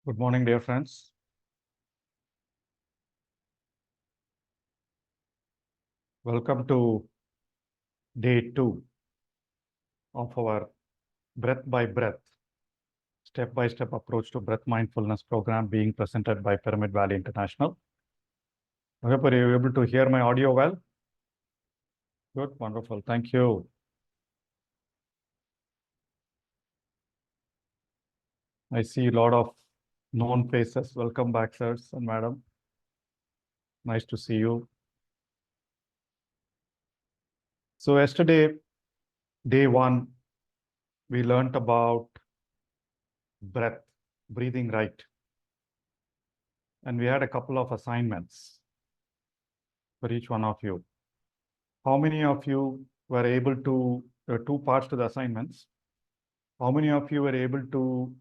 Good morning, dear friends. Welcome to day 2 of our breath by breath, step-by-step approach to breath mindfulness program being presented by Pyramid Valley International. I hope you're able to hear my audio well. Good, wonderful. Thank you. I see a lot of known faces. Welcome back, sirs and madam. Nice to see you. So yesterday, day 1, we learned about breath, breathing right. And we had a couple of assignments for each one of you. How many of you were able to, there are 2 parts to the assignments. How many of you were able to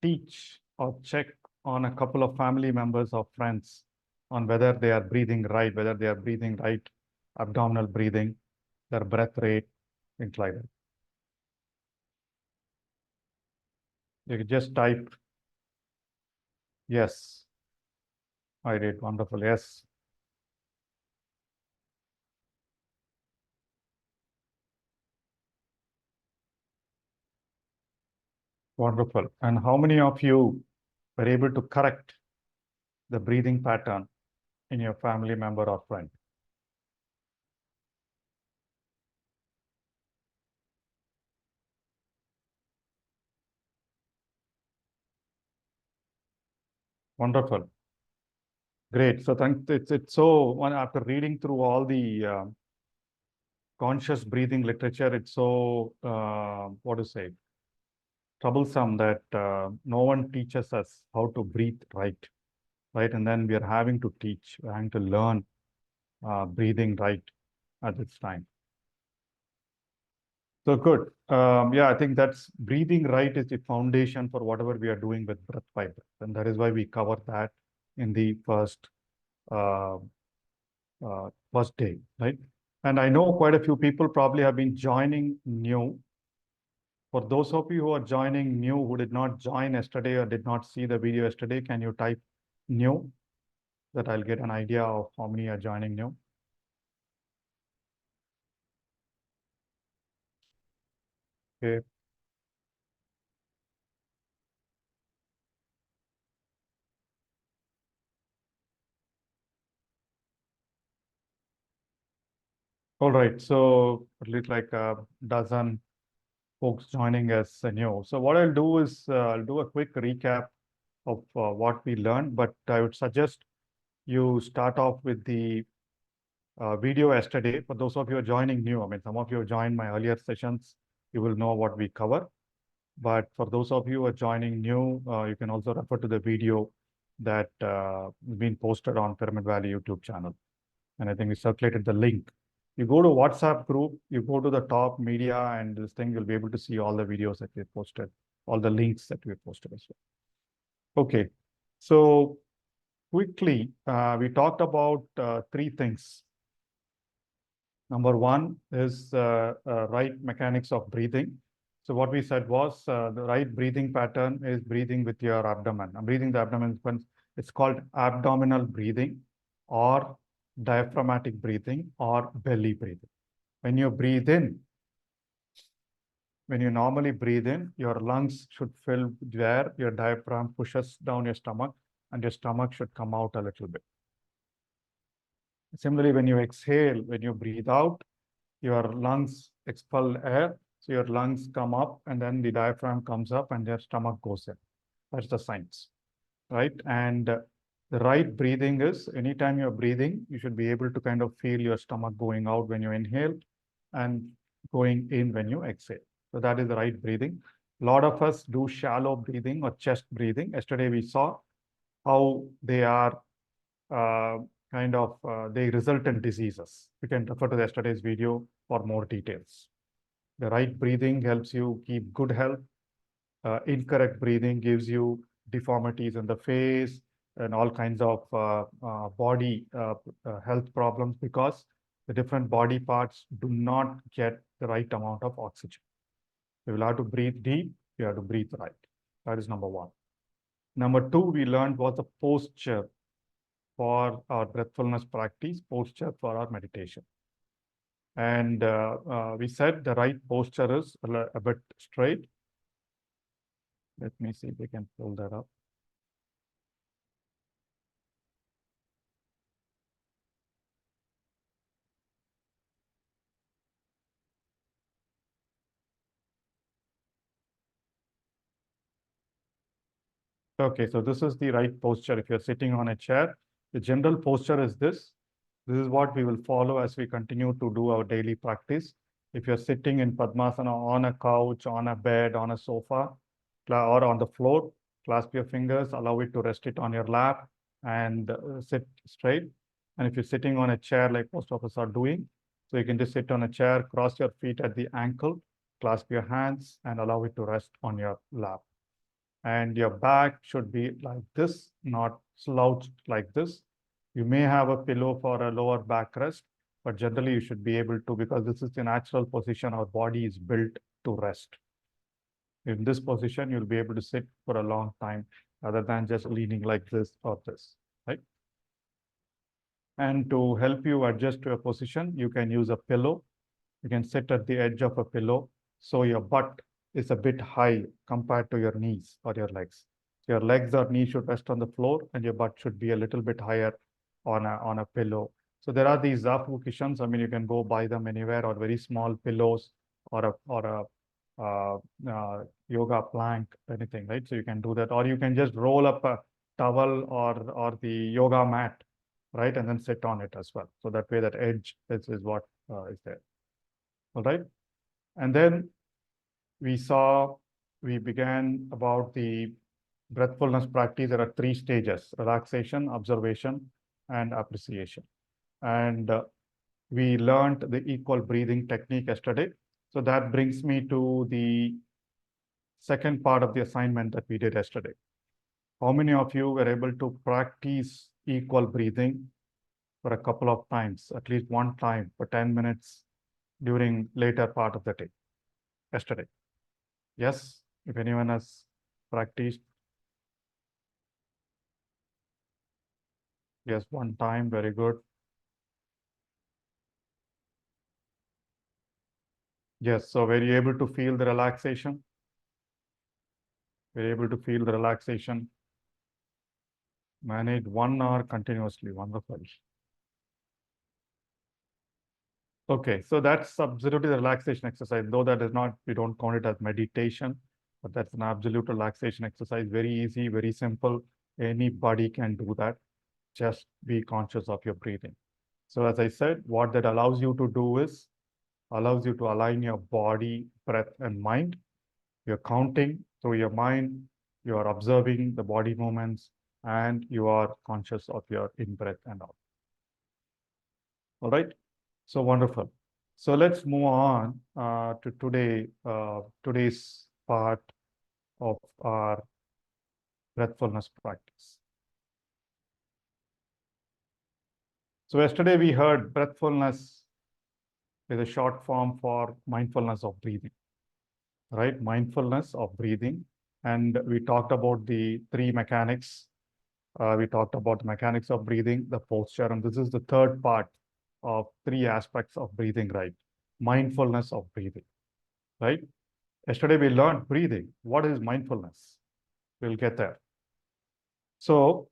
teach or check on a couple of family members or friends on whether they are breathing right, whether they are breathing right, abdominal breathing, their breath rate, things like that? You can just type, yes, I did, wonderful, yes. Wonderful. And how many of you were able to correct the breathing pattern in your family member or friend? Wonderful. Great. So it's so, after reading through all the conscious breathing literature, it's so, what to say, troublesome that no one teaches us how to breathe right? And then we are having to teach, we're having to learn breathing right at this time. So good. Yeah, I think that's breathing right is the foundation for whatever we are doing with breath by breath. And that is why we cover that in the first day, right? And I know quite a few people probably have been joining new. For those of you who are joining new, who did not join yesterday or did not see the video yesterday, can you type new, that I'll get an idea of how many are joining new? Okay. All right, so at least like a dozen folks joining us new. So what I'll do is I'll do a quick recap of what we learned, but I would suggest you start off with the video yesterday. For those of you who are joining new, I mean, some of you have joined my earlier sessions, you will know what we cover. But for those of you who are joining new, you can also refer to the video that has been posted on Pyramid Valley YouTube channel. And I think we circulated the link. You go to WhatsApp group, you go to the top media and this thing, you'll be able to see all the videos that we posted, all the links that we posted as well. Okay, so quickly, we talked about 3 things. Number one is right mechanics of breathing. So what we said was the right breathing pattern is breathing with your abdomen. I'm breathing the abdomen. It's called abdominal breathing or diaphragmatic breathing or belly breathing. When you breathe in, when you normally breathe in, your lungs should fill where your diaphragm pushes down your stomach and your stomach should come out a little bit. Similarly, when you exhale, when you breathe out, your lungs expel air. So your lungs come up and then the diaphragm comes up and your stomach goes in. That's the science, right? And the right breathing is anytime you're breathing, you should be able to kind of feel your stomach going out when you inhale and going in when you exhale. So that is the right breathing. A lot of us do shallow breathing or chest breathing. Yesterday we saw how they are uh, they result in diseases. You can refer to yesterday's video for more details. The right breathing helps you keep good health. Incorrect breathing gives you deformities in the face and all kinds of body health problems because the different body parts do not get the right amount of oxygen. You will have to breathe deep, you have to breathe right. That is number one. Number two, we learned was the posture for our breathfulness practice, posture for our meditation. And we said the right posture is a bit straight. Let me see if we can pull that up. Okay, so this is the right posture. If you're sitting on a chair, the general posture is this. This is what we will follow as we continue to do our daily practice. If you're sitting in Padmasana on a couch, on a bed, on a sofa, or on the floor, clasp your fingers, allow it to rest it on your lap and sit straight. And if you're sitting on a chair like most of us are doing, so you can just sit on a chair, cross your feet at the ankle, clasp your hands and allow it to rest on your lap. And your back should be like this, not slouched like this. You may have a pillow for a lower back rest, but generally you should be able to, because this is the natural position our body is built to rest. In this position, you'll be able to sit for a long time rather than just leaning like this or this, right? And to help you adjust to a position, you can use a pillow. You can sit at the edge of a pillow so your butt is a bit high compared to your knees or your legs. Your legs or knees should rest on the floor and your butt should be a little bit higher on a pillow. So there are these zafu cushions. I mean, you can go buy them anywhere, or very small pillows or a yoga plank, anything, right? So you can do that, or you can just roll up a towel or the yoga mat, right, and then sit on it as well. So that way, that edge is what is there. All right. And then we began about the breathfulness practice. There are three stages: relaxation, observation, and appreciation. And we learned the equal breathing technique yesterday. So that brings me to the second part of the assignment that we did yesterday. How many of you were able to practice equal breathing for a couple of times, at least one time for 10 minutes during later part of the day yesterday? Yes, if anyone has practiced. Yes, one time, very good. Yes, so were you able to feel the relaxation? Were you able to feel the relaxation? Manage 1 hour continuously, wonderful. Okay, so that's absolutely the relaxation exercise, though that is not, we don't count it as meditation, but that's an absolute relaxation exercise. Very easy, very simple. Anybody can do that. Just be conscious of your breathing. So as I said, what that allows you to do is, allows you to align your body, breath, and mind. You're counting through your mind, you are observing the body movements, and you are conscious of your in-breath and out. All right? So wonderful. So let's move on to today's part of our breathfulness practice. So yesterday we heard breathfulness is a short form for mindfulness of breathing, right? Mindfulness of breathing. And we talked about the three mechanics. We talked about the mechanics of breathing, the posture, and this is the third part of three aspects of breathing, right? Mindfulness of breathing, right? Yesterday we learned breathing. What is mindfulness? We'll get there. So,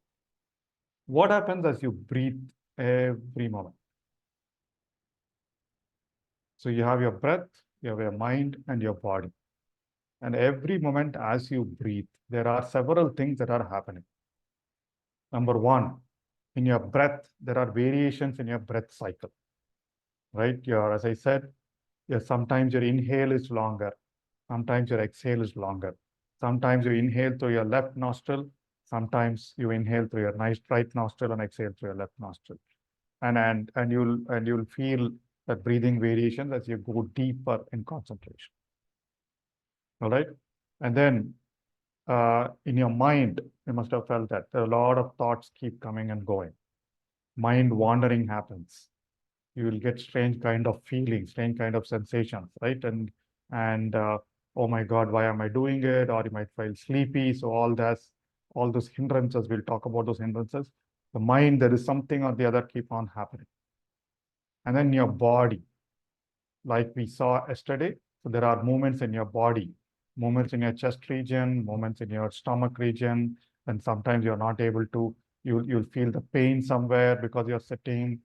what happens as you breathe every moment? So, you have your breath, you have your mind, and your body. And every moment as you breathe, there are several things that are happening. Number one, in your breath, there are variations in your breath cycle, right? As I said, sometimes your inhale is longer, sometimes your exhale is longer. Sometimes you inhale through your left nostril, sometimes you inhale through your right nostril and exhale through your left nostril. And you'll feel that breathing variations as you go deeper in concentration. All right. And then in your mind, you must have felt that there are a lot of thoughts keep coming and going. Mind wandering happens. You will get strange kind of feelings, strange kind of sensations, right? And oh my God, why am I doing it? Or you might feel sleepy. So all those hindrances, we'll talk about those hindrances. The mind, there is something or the other keep on happening. And then your body, like we saw yesterday, so there are movements in your body, movements in your chest region, movements in your stomach region, and sometimes you're not able to, you'll feel the pain somewhere because you're sitting,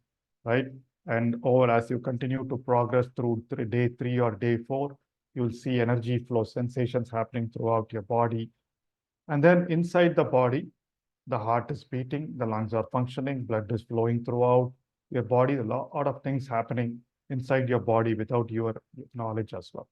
right? And or as you continue to progress through day 3 or day 4, you'll see energy flow sensations happening throughout your body. And then inside the body, the heart is beating, the lungs are functioning, blood is flowing throughout your body, a lot of things happening inside your body without your knowledge as well.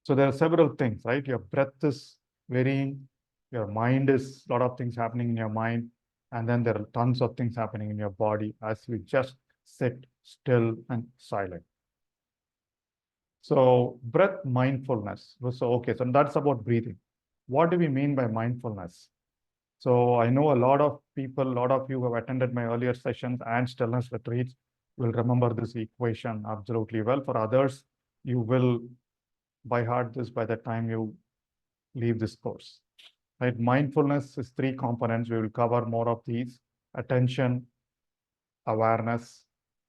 So there are several things, right? Your breath is varying, your mind is a lot of things happening in your mind, and then there are tons of things happening in your body as you just sit still and silent. So breath mindfulness. So okay, so that's about breathing. What do we mean by mindfulness? So I know a lot of people, a lot of you who have attended my earlier sessions and stillness retreats will remember this equation absolutely well. For others, you will by heart this by the time you leave this course. Right? Mindfulness is three components. We will cover more of these: attention, awareness,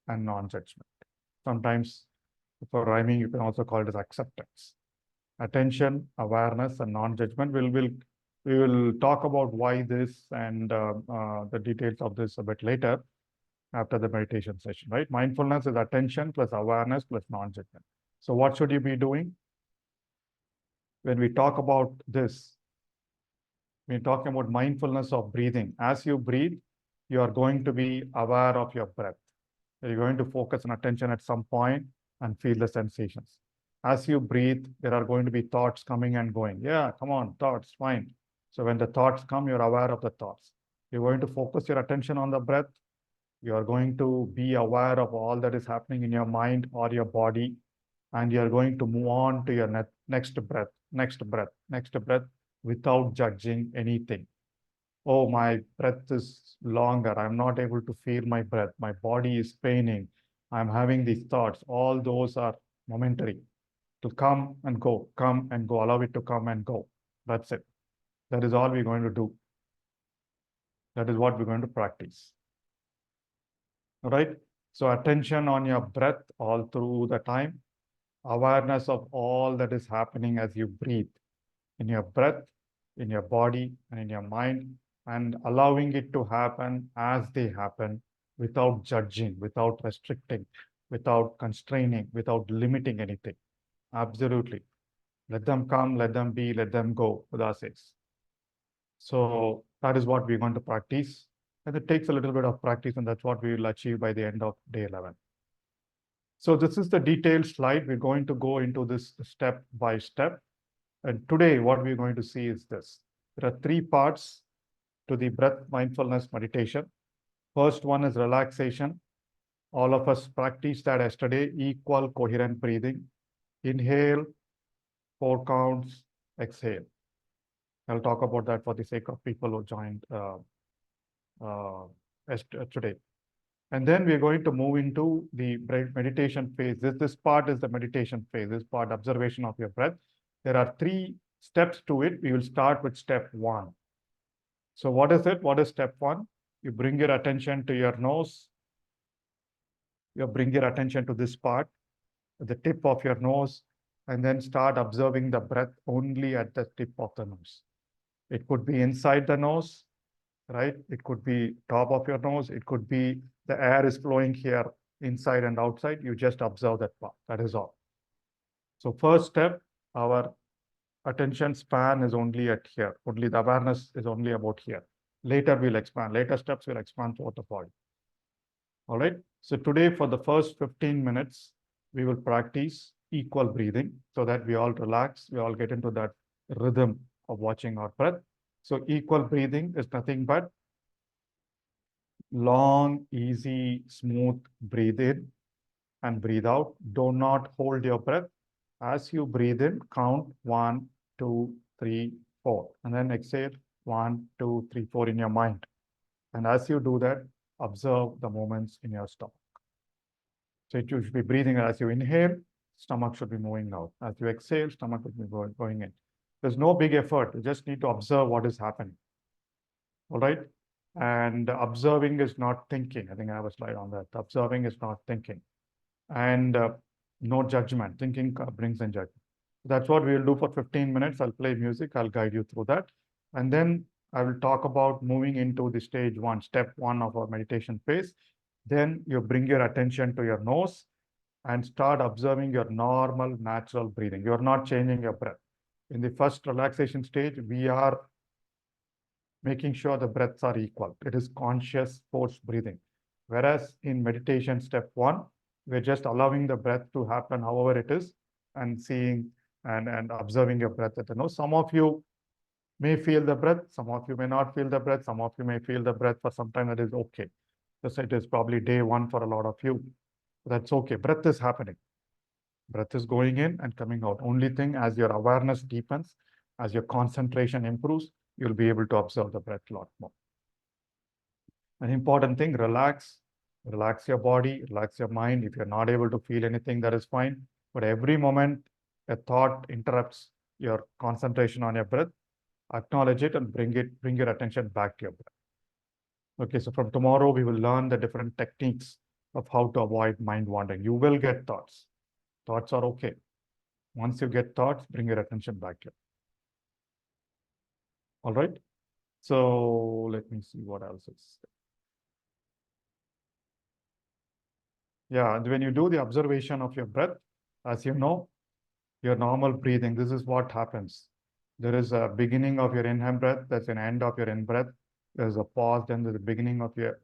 and non-judgment. Sometimes for rhyming, you can also call it as acceptance. Attention, awareness, and non-judgment. We will talk about why this and the details of this a bit later after the meditation session, right? Mindfulness is attention plus awareness plus non-judgment. So what should you be doing? When we talk about this, we're talking about mindfulness of breathing. As you breathe, you are going to be aware of your breath. You're going to focus on attention at some point and feel the sensations. As you breathe, there are going to be thoughts coming and going. Yeah, come on, thoughts, fine. So when the thoughts come, you're aware of the thoughts. You're going to focus your attention on the breath. You are going to be aware of all that is happening in your mind or your body. And you're going to move on to your next breath, next breath, next breath without judging anything. Oh, my breath is longer. I'm not able to feel my breath. My body is paining. I'm having these thoughts. All those are momentary. To come and go, come and go. Allow it to come and go. That's it. That is all we're going to do. That is what we're going to practice. All right. So attention on your breath all through the time. Awareness of all that is happening as you breathe in your breath, in your body, and in your mind, and allowing it to happen as they happen without judging, without restricting, without constraining, without limiting anything. Absolutely. Let them come, let them be, let them go, Buddha says. So that is what we're going to practice. And it takes a little bit of practice, and that's what we will achieve by the end of day 11. So this is the detailed slide. We're going to go into this step by step. And today, what we're going to see is this. There are three parts to the breath mindfulness meditation. First one is relaxation. All of us practiced that yesterday, equal coherent breathing. Inhale, 4 counts, exhale. I'll talk about that for the sake of people who joined today. And then we're going to move into the meditation phase. This part is the meditation phase. This part, observation of your breath. There are 3 steps to it. We will start with step 1. So what is it? What is step 1? You bring your attention to your nose. You bring your attention to this part, the tip of your nose, and then start observing the breath only at the tip of the nose. It could be inside the nose, right? It could be top of your nose. It could be the air is flowing here inside and outside. You just observe that part. That is all. So first step, our attention span is only at here. Only the awareness is only about here. Later we'll expand. Later steps will expand throughout the body. All right. So today for the first 15 minutes, we will practice equal breathing so that we all relax. We all get into that rhythm of watching our breath. So equal breathing is nothing but long, easy, smooth breathe in and breathe out. Do not hold your breath. As you breathe in, count 1, 2, 3, 4. And then exhale 1, 2, 3, 4 in your mind. And as you do that, observe the movements in your stomach. So you should be breathing as you inhale, stomach should be moving out. As you exhale, stomach will be going in. There's no big effort. You just need to observe what is happening. All right. And observing is not thinking. I think I have a slide on that. Observing is not thinking. And no judgment. Thinking brings in judgment. That's what we will do for 15 minutes. I'll play music. I'll guide you through that. And then I will talk about moving into the stage 1, step 1 of our meditation phase. Then you bring your attention to your nose and start observing your normal, natural breathing. You're not changing your breath. In the first relaxation stage, we are making sure the breaths are equal. It is conscious, forced breathing. Whereas in meditation step 1, we're just allowing the breath to happen however it is and seeing and observing your breath at the nose. Some of you may feel the breath, some of you may not feel the breath, some of you may feel the breath for some time. That is okay. Because it is probably day 1 for a lot of you. That's okay. Breath is happening. Breath is going in and coming out. Only thing, as your awareness deepens, as your concentration improves, you'll be able to observe the breath a lot more. An important thing, relax. Relax your body, relax your mind. If you're not able to feel anything, that is fine. But every moment a thought interrupts your concentration on your breath, acknowledge it and bring your attention back to your breath. Okay, so from tomorrow, we will learn the different techniques of how to avoid mind wandering. You will get thoughts. Thoughts are okay. Once you get thoughts, bring your attention back here. All right. So let me see what else is. Yeah, and when you do the observation of your breath, as you know, your normal breathing, this is what happens. There is a beginning of your inhale breath, that's an end of your in breath. There's a pause, then there's a beginning of your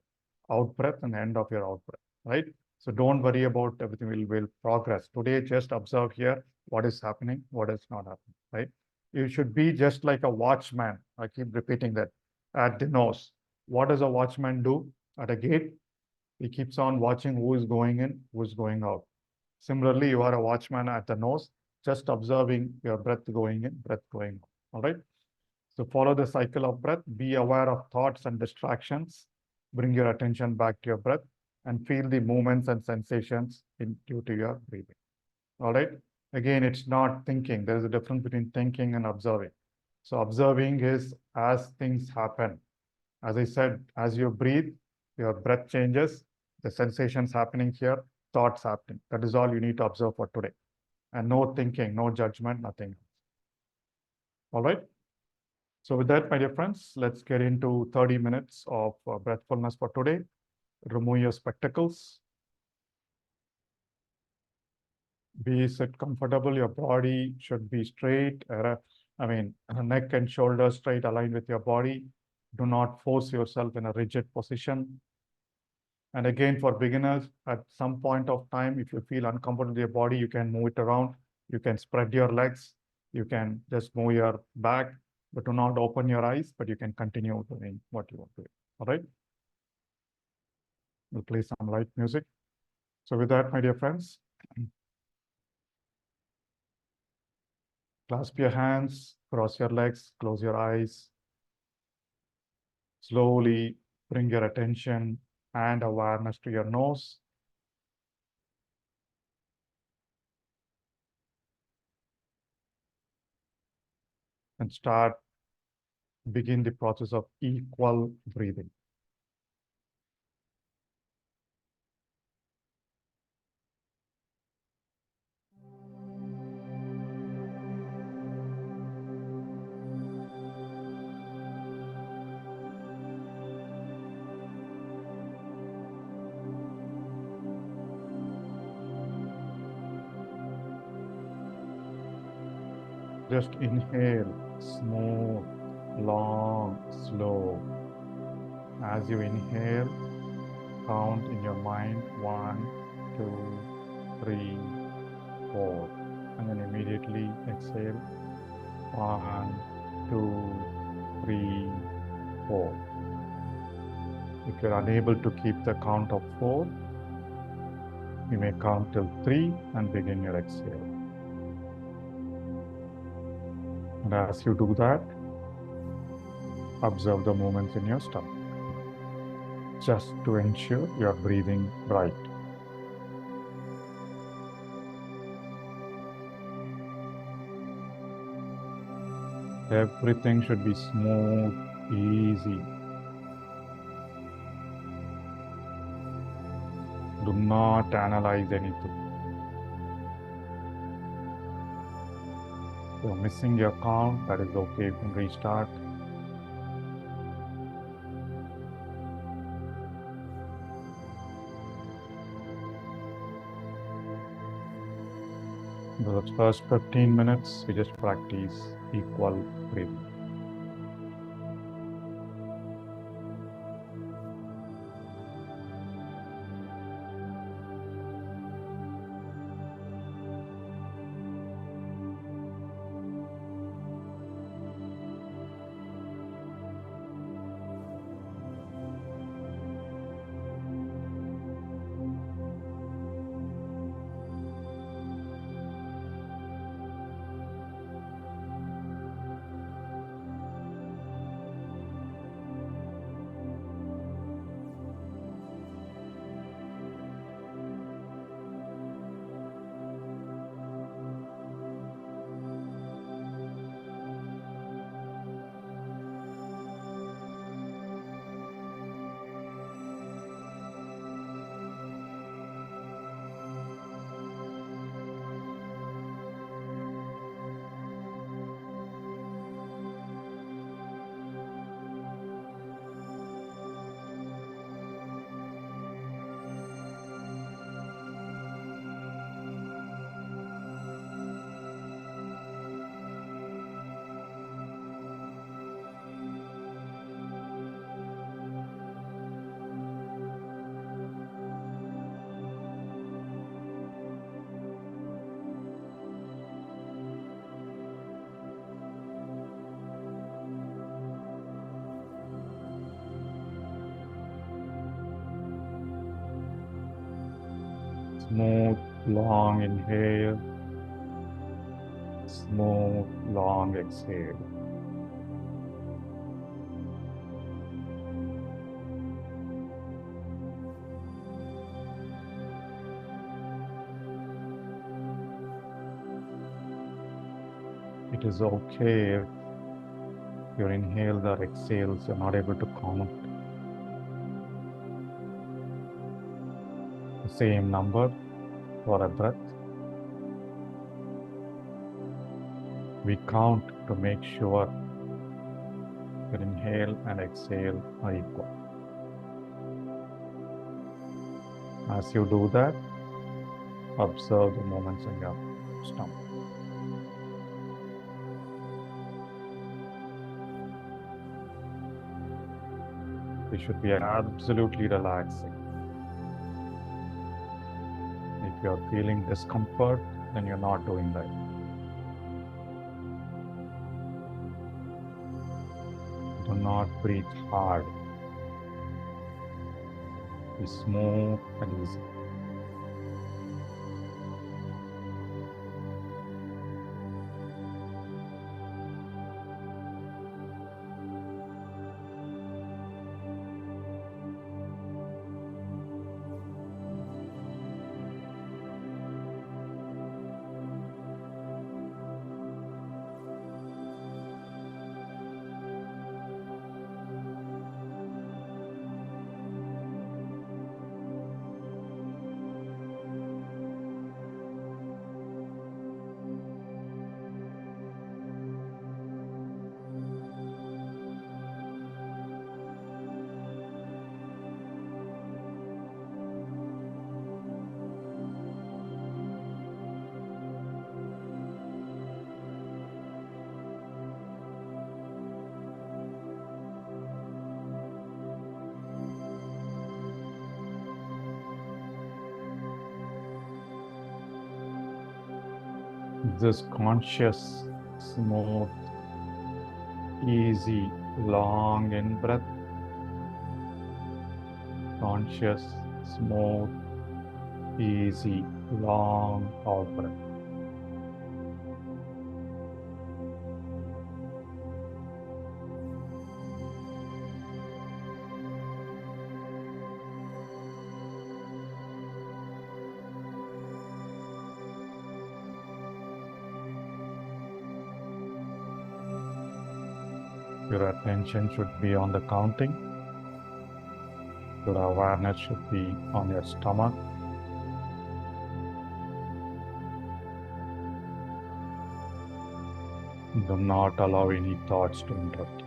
out breath and the end of your out breath, right? So don't worry about everything, will progress. Today, just observe here what is happening, what is not happening, right? You should be just like a watchman. I keep repeating that. At the nose. What does a watchman do at a gate? He keeps on watching who is going in, who is going out. Similarly, you are a watchman at the nose, just observing your breath going in, breath going out. All right. So follow the cycle of breath, be aware of thoughts and distractions, bring your attention back to your breath and feel the movements and sensations due to your breathing. All right. Again, it's not thinking. There is a difference between thinking and observing. So observing is as things happen. As I said, as you breathe, your breath changes, the sensations happening here, thoughts happening. That is all you need to observe for today. And no thinking, no judgment, nothing. All right. So with that, my dear friends, let's get into 30 minutes of breathfulness for today. Remove your spectacles. Sit comfortable. Your body should be straight. Neck and shoulders straight, aligned with your body. Do not force yourself in a rigid position. And again, for beginners, at some point of time, if you feel uncomfortable with your body, you can move it around. You can spread your legs. You can just move your back, but do not open your eyes, but you can continue doing what you want to do. All right. We'll play some light music. So with that, my dear friends, clasp your hands, cross your legs, close your eyes. Slowly bring your attention and awareness to your nose. And begin the process of equal breathing. Just inhale, smooth, long, slow. As you inhale, count in your mind 1, 2, 3, 4. And then immediately exhale 1, 2, 3, 4. If you're unable to keep the count of 4, you may count till 3 and begin your exhale. And as you do that, observe the movements in your stomach, just to ensure you are breathing right. Everything should be smooth, easy. Do not analyze anything. If you're missing your count, that is okay, you can restart. For the first 15 minutes, we just practice equal breathing. Smooth, long inhale, smooth, long exhale. It is okay if your inhales or exhales you're not able to count the same number for a breath. We count to make sure your inhale and exhale are equal. As you do that, observe the movements in your stomach. We should be absolutely relaxing. If you're feeling discomfort, then you're not doing right. Do not breathe hard. Be smooth and easy. this conscious, smooth, easy, long in breath. Conscious, smooth, easy, long out breath. Your attention should be on the counting. Your awareness should be on your stomach. Do not allow any thoughts to interrupt.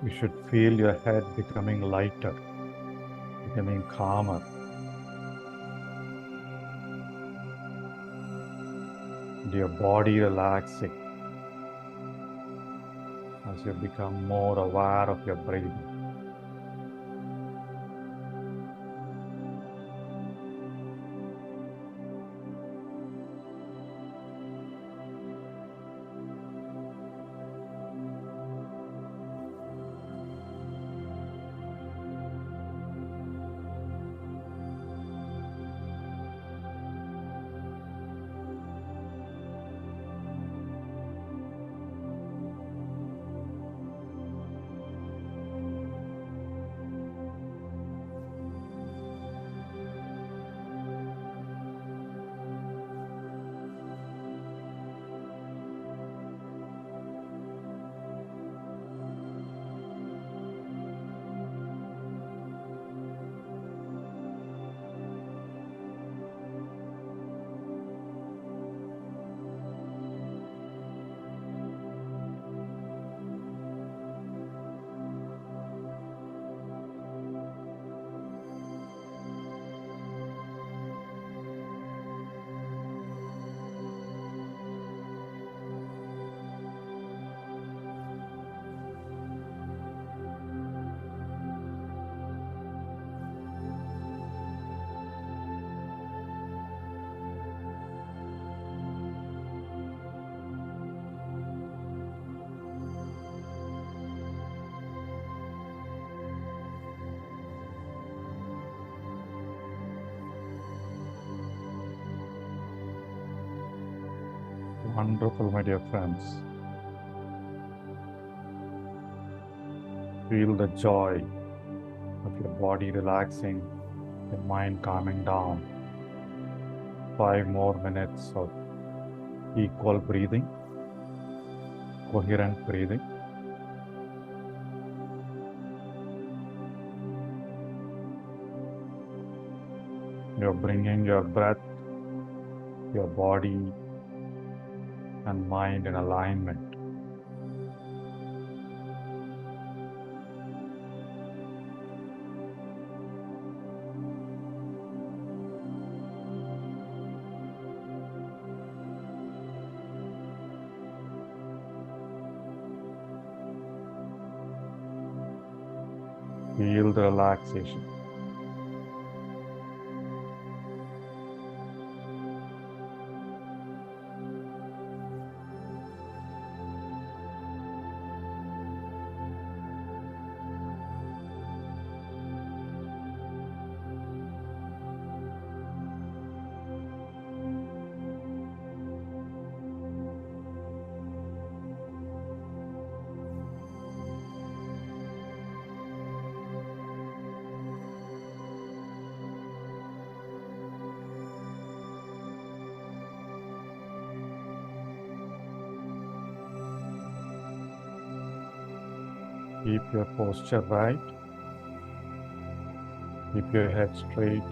You should feel your head becoming lighter, becoming calmer. And your body relaxing as you become more aware of your breathing. Wonderful, my dear friends. Feel the joy of your body relaxing, your mind calming down. 5 more minutes of equal breathing, coherent breathing. You're bringing your breath, your body, and mind in alignment. Feel the relaxation. Keep your posture right. Keep your head straight.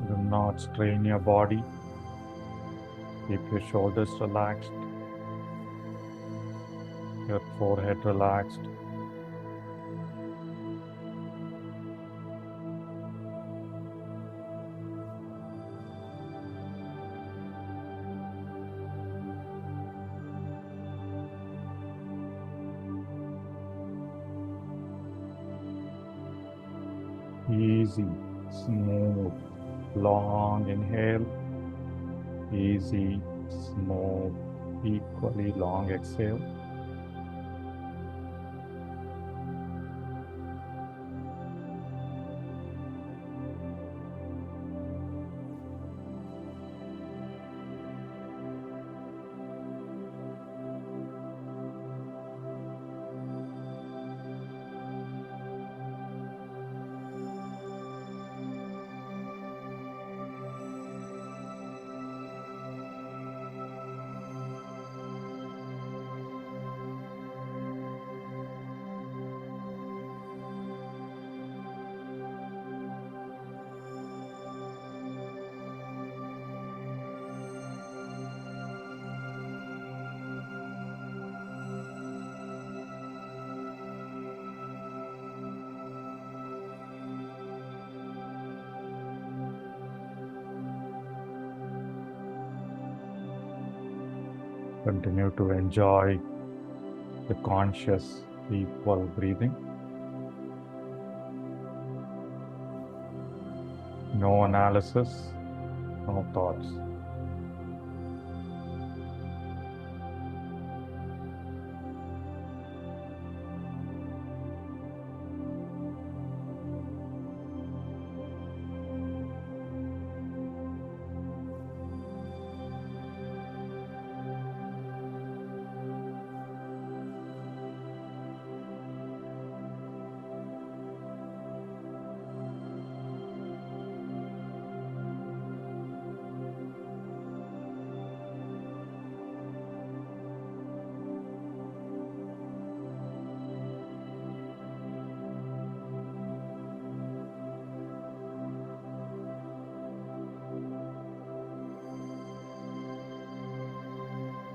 Do not strain your body. Keep your shoulders relaxed. Your forehead relaxed. Easy, smooth, long inhale. Easy, smooth, equally long exhale. Continue to enjoy the conscious, equal breathing. No analysis, no thoughts.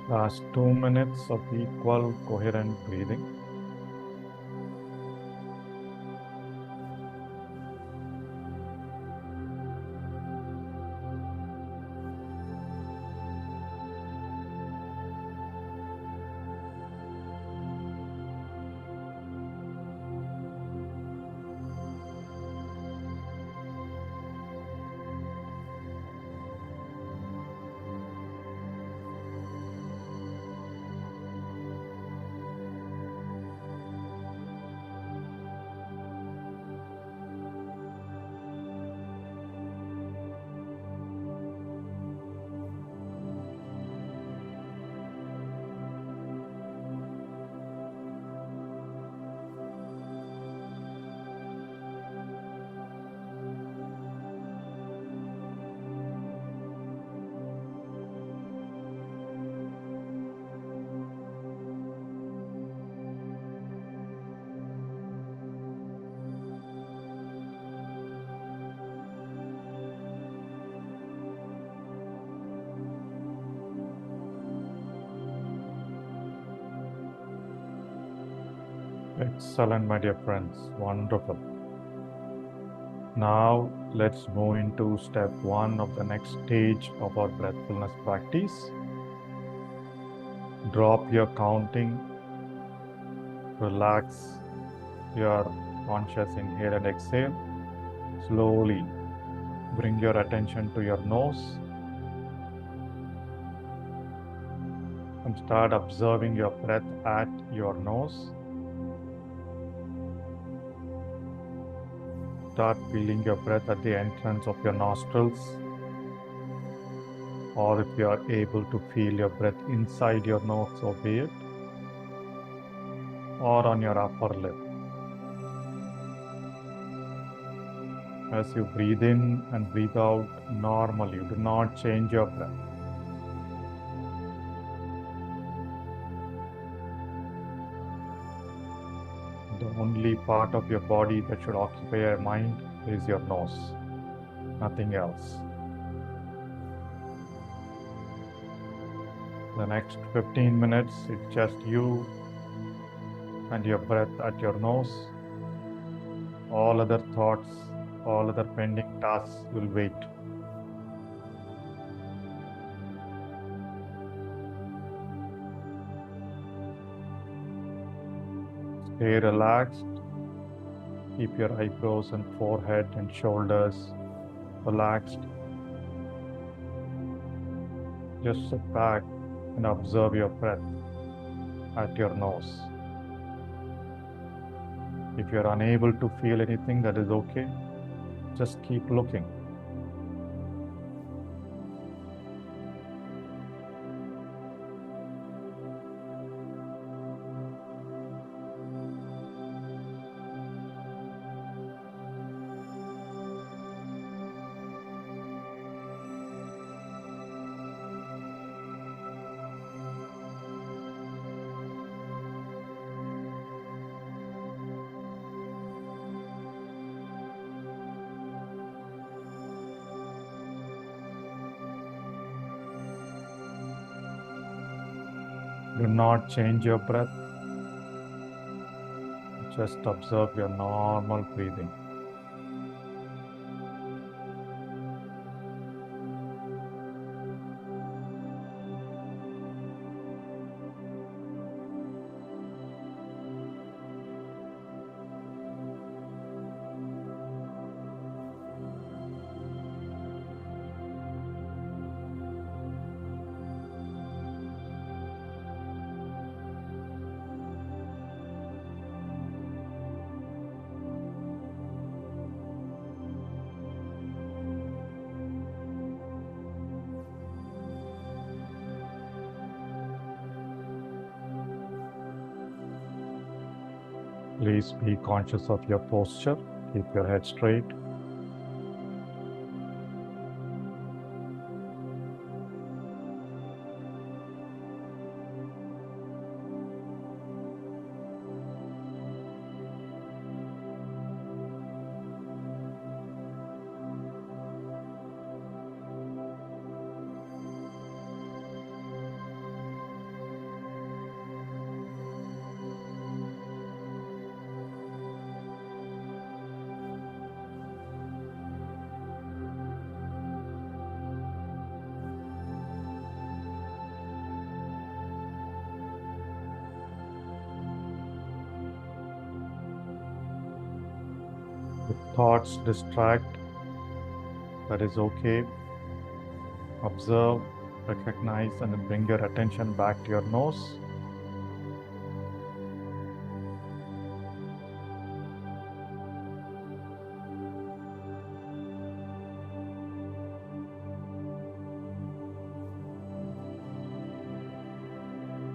Last 2 minutes of equal, coherent breathing. Excellent, my dear friends. Wonderful. Now, let's move into step 1 of the next stage of our breathfulness practice. Drop your counting. Relax your conscious inhale and exhale. Slowly bring your attention to your nose and start observing your breath at your nose. Start feeling your breath at the entrance of your nostrils, or if you are able to feel your breath inside your nose, so be it, or on your upper lip. As you breathe in and breathe out normally, you do not change your breath. The only part of your body that should occupy your mind is your nose, nothing else. The next 15 minutes, it's just you and your breath at your nose. All other thoughts, all other pending tasks will wait. Stay relaxed. Keep your eyebrows and forehead and shoulders relaxed. Just sit back and observe your breath at your nose. If you're unable to feel anything, that is okay. Just keep looking. Do not change your breath. Just observe your normal breathing. Please be conscious of your posture. Keep your head straight. If thoughts distract, that is okay. Observe, recognize, and then bring your attention back to your nose.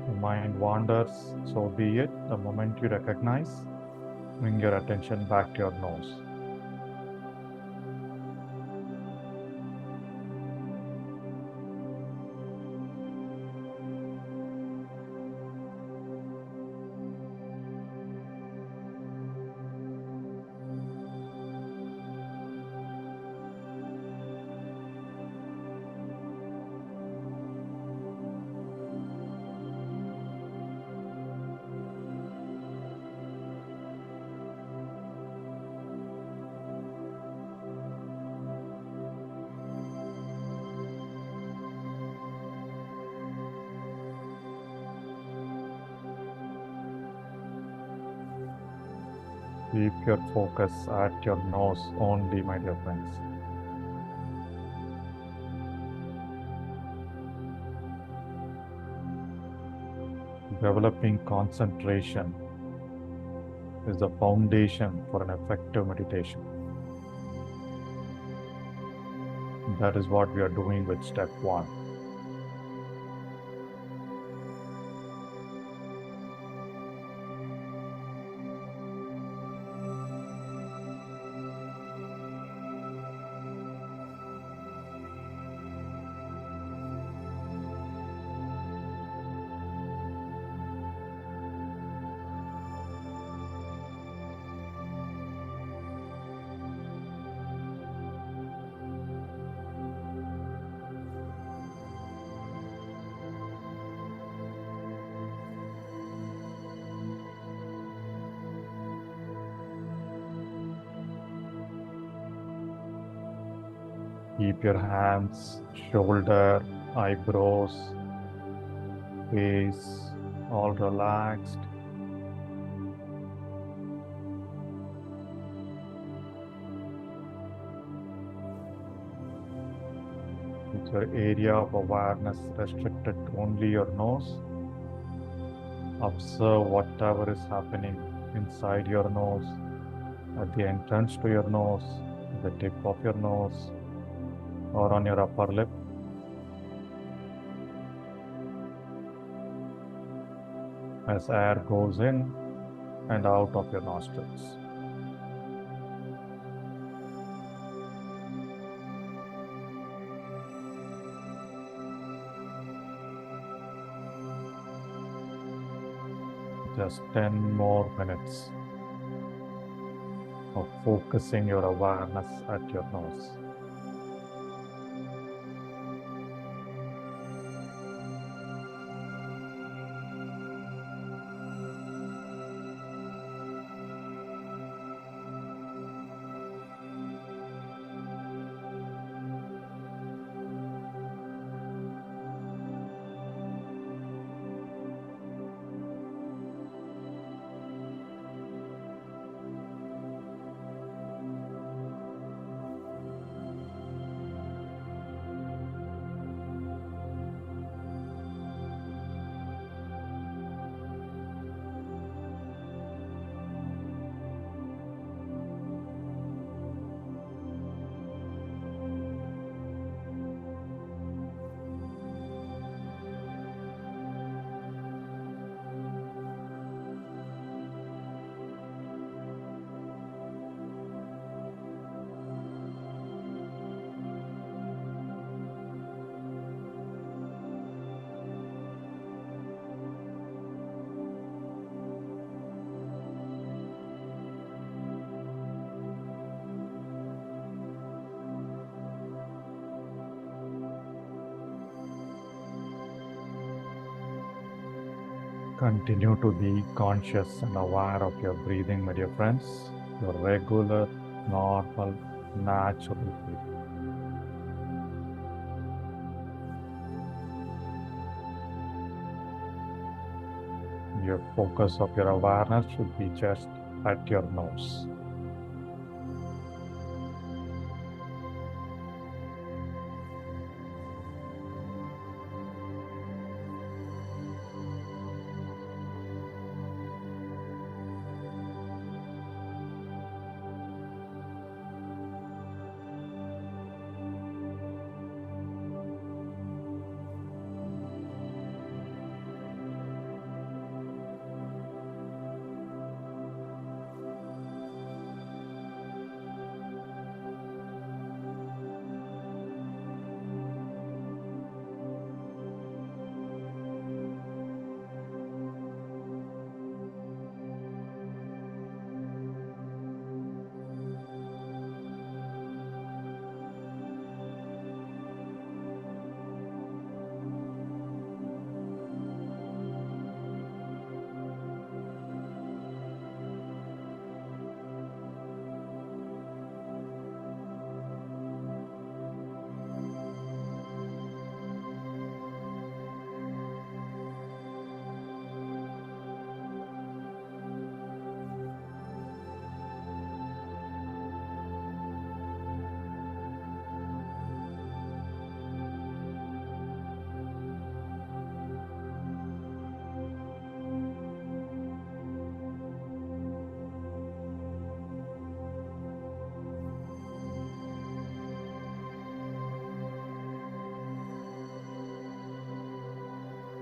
The mind wanders, so be it. The moment you recognize, bring your attention back to your nose. Keep your focus at your nose only, my dear friends. Developing concentration is the foundation for an effective meditation. That is what we are doing with step 1. Keep your hands, shoulder, eyebrows, face all relaxed. With your area of awareness restricted to only your nose, observe whatever is happening inside your nose, at the entrance to your nose, at the tip of your nose, or on your upper lip. As air goes in and out of your nostrils. Just 10 more minutes of focusing your awareness at your nose. Continue to be conscious and aware of your breathing, my dear friends. Your regular, normal, natural breathing. Your focus of your awareness should be just at your nose.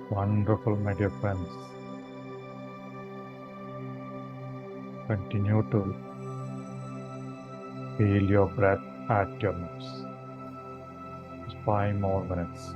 Wonderful, my dear friends. Continue to feel your breath at your nose. Just 5 more minutes.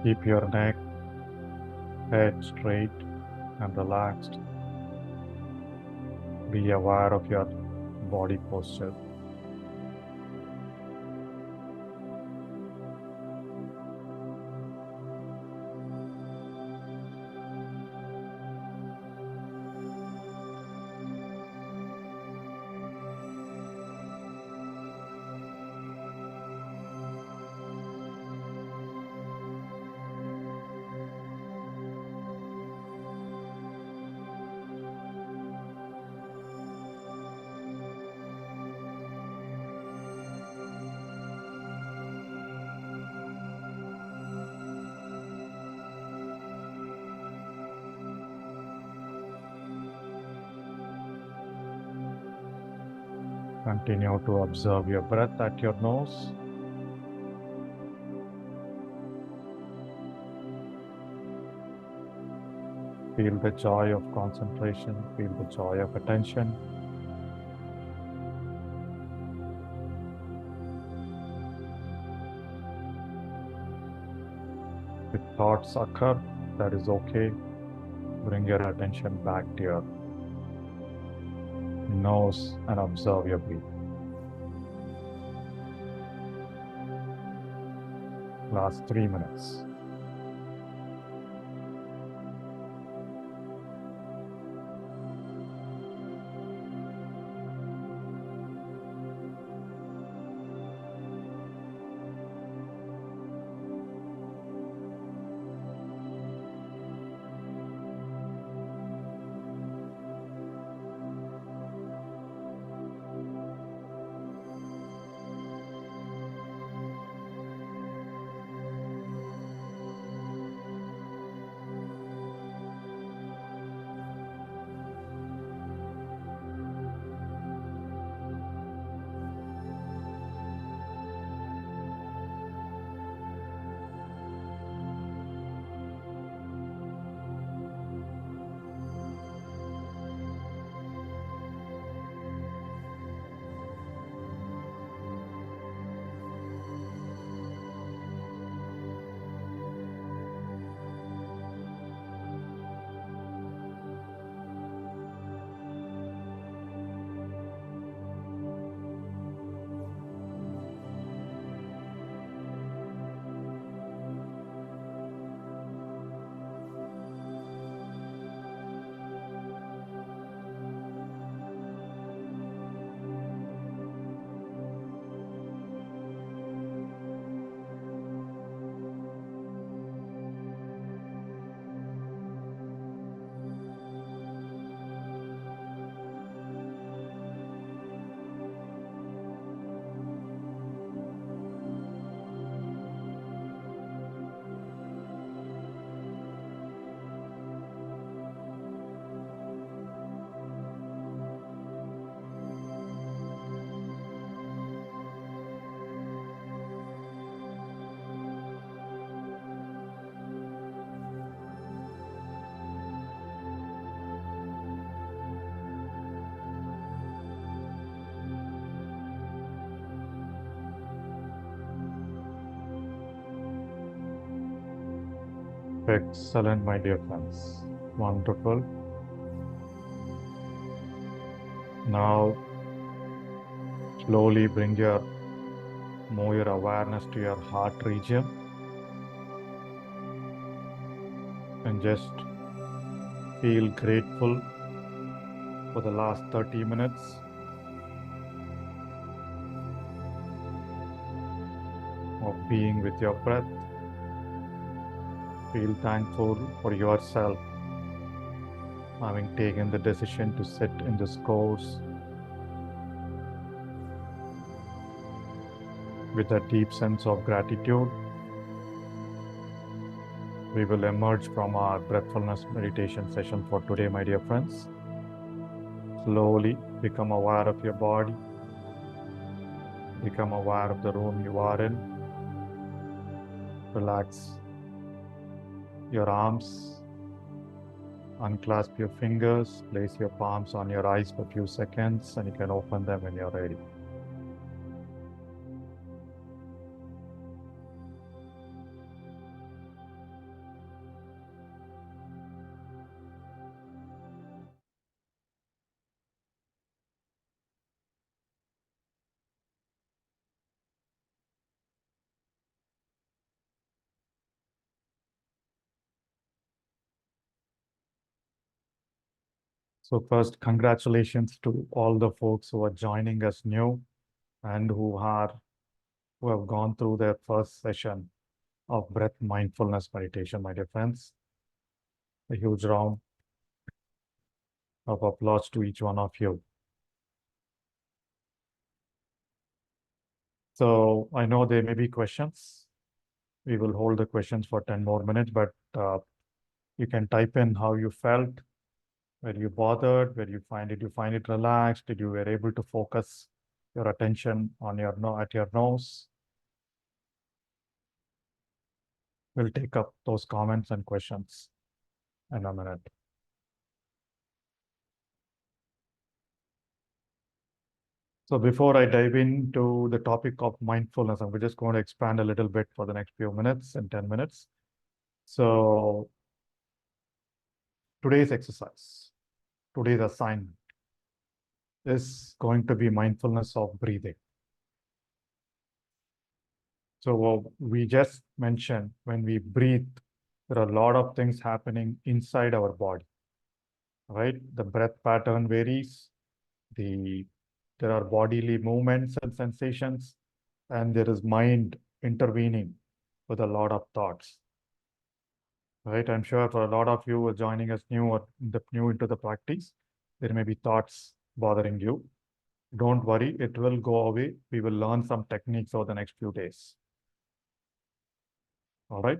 Keep your neck, head straight and relaxed. Be aware of your body posture. Continue to observe your breath at your nose. Feel the joy of concentration, feel the joy of attention. If thoughts occur, that is okay. Bring your attention back to your nose and observe your breathing. Last 3 minutes. Excellent, my dear friends. Wonderful. Now, slowly move your awareness to your heart region and just feel grateful for the last 30 minutes. Of being with your breath. Feel thankful for yourself having taken the decision to sit in this course with a deep sense of gratitude. We will emerge from our breathfulness meditation session for today, my dear friends. Slowly become aware of your body. Become aware of the room you are in. Relax your arms. Unclasp your fingers. Place your palms on your eyes for a few seconds and you can open them when you're ready. So first, congratulations to all the folks who are joining us new and who have gone through their first session of breath mindfulness meditation, my dear friends. A huge round of applause to each one of you. So I know there may be questions. We will hold the questions for 10 more minutes, but you can type in how you felt. Were you bothered? Were you find it relaxed? Did you were able to focus your attention on at your nose? We'll take up those comments and questions in a minute. So before I dive into the topic of mindfulness, I'm just going to expand a little bit for the next few minutes and 10 minutes. So today's exercise, today's assignment is going to be mindfulness of breathing. So we just mentioned when we breathe, there are a lot of things happening inside our body, right? The breath pattern varies. There are bodily movements and sensations, and there is mind intervening with a lot of thoughts, right? I'm sure for a lot of you who are joining us new or new into the practice, there may be thoughts bothering you. Don't worry, it will go away. We will learn some techniques over the next few days. All right.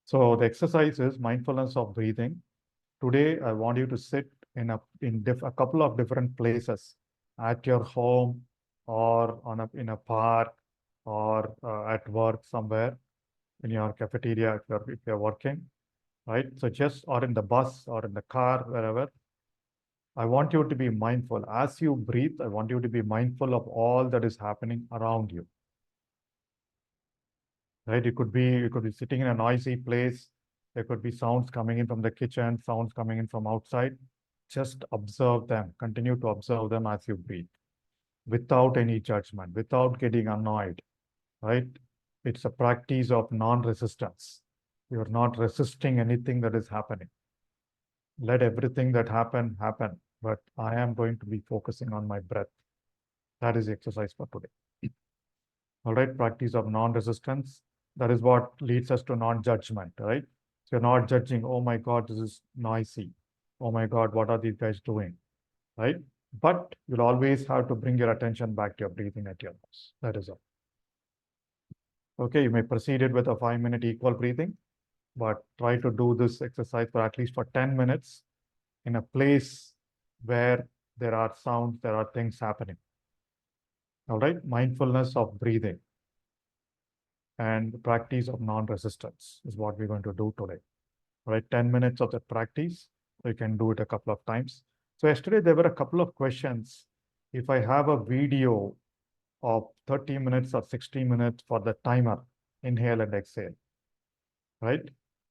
So the exercise is mindfulness of breathing. Today, I want you to sit in a couple of different places, at your home or in a park or at work somewhere, in your cafeteria if you're working, right? So just or in the bus or in the car, wherever. I want you to be mindful. As you breathe, I want you to be mindful of all that is happening around you. Right? You could be sitting in a noisy place. There could be sounds coming in from the kitchen, sounds coming in from outside. Just observe them. Continue to observe them as you breathe, without any judgment, without getting annoyed. Right? It's a practice of non-resistance. You're not resisting anything that is happening. Let everything that happen. But I am going to be focusing on my breath. That is the exercise for today. All right, practice of non-resistance. That is what leads us to non-judgment, right? So you're not judging, oh my God, this is noisy. Oh my God, what are these guys doing, right? But you'll always have to bring your attention back to your breathing at your nose. That is all. Okay, you may proceed it with a 5-minute equal breathing, but try to do this exercise for at least for 10 minutes in a place where there are sounds, there are things happening. All right, mindfulness of breathing and practice of non-resistance is what we're going to do today. All right, 10 minutes of that practice. So you can do it a couple of times. So yesterday there were a couple of questions. If I have a video of 30 minutes or 60 minutes for the timer, inhale and exhale, right?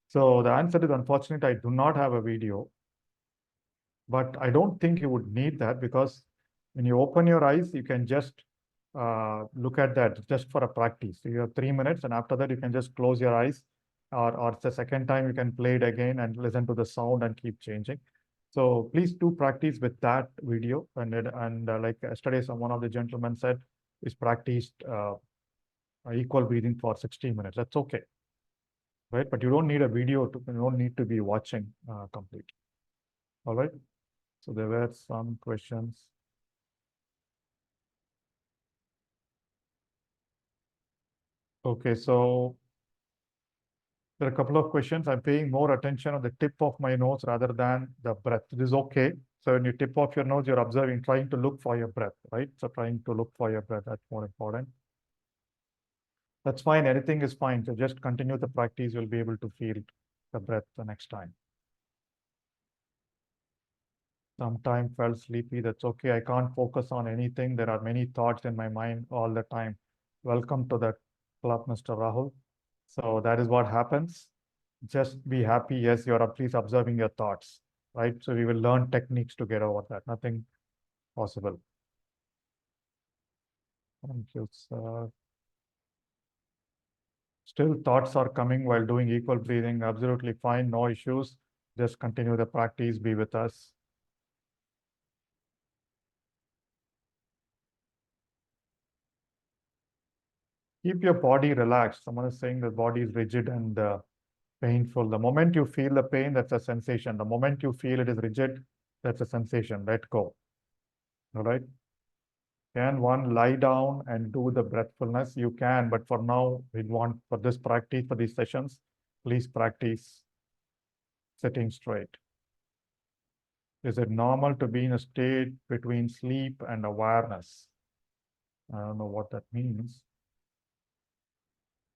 So the answer is, unfortunately, I do not have a video, but I don't think you would need that, because when you open your eyes, you can just look at that just for a practice. So you have 3 minutes, and after that, you can just close your eyes, or the second time you can play it again and listen to the sound and keep changing. So please do practice with that video. And like yesterday, one of the gentlemen said, is practiced equal breathing for 60 minutes. That's okay, right? But you don't need a video you don't need to be watching completely. All right. So there were some questions. Okay, so there are a couple of questions. I'm paying more attention on the tip of my nose rather than the breath. This is okay. So when you tip off your nose, you're observing, trying to look for your breath, right? So trying to look for your breath, that's more important. That's fine. Anything is fine. So just continue the practice. You'll be able to feel the breath the next time. Sometimes felt sleepy. That's okay. I can't focus on anything. There are many thoughts in my mind all the time. Welcome to the club, Mr. Rahul. So that is what happens. Just be happy. Yes, you're please observing your thoughts, right? So we will learn techniques to get over that. Nothing possible. Thank you, sir. Still thoughts are coming while doing equal breathing. Absolutely fine. No issues. Just continue the practice. Be with us. Keep your body relaxed. Someone is saying the body is rigid and painful. The moment you feel the pain, that's a sensation. The moment you feel it is rigid, that's a sensation. Let go. All right. Can one lie down and do the breathfulness? You can, but for now, we want for this practice, for these sessions, please practice sitting straight. Is it normal to be in a state between sleep and awareness? I don't know what that means.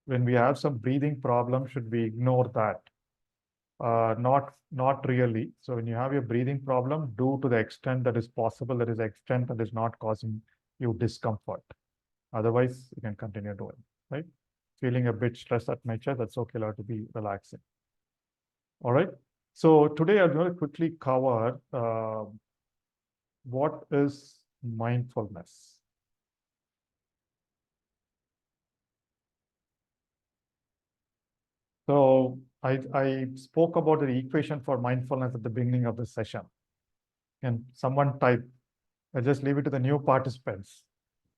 When we have some breathing problem, should we ignore that? Not really. So when you have your breathing problem, do to the extent that is possible, that is the extent that is not causing you discomfort. Otherwise, you can continue doing, right? Feeling a bit stressed at nature, that's okay to be relaxing. All right. So today I'm going to quickly cover what is mindfulness. So I spoke about the equation for mindfulness at the beginning of the session. And someone type, I just leave it to the new participants.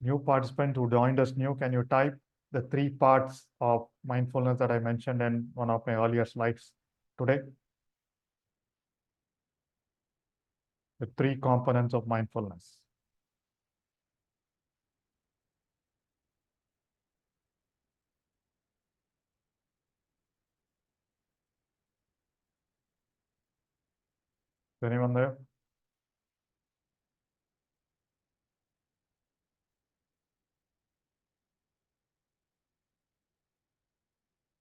New participant who joined us new, can you type the 3 parts of mindfulness that I mentioned in one of my earlier slides today? The 3 components of mindfulness. Is anyone there?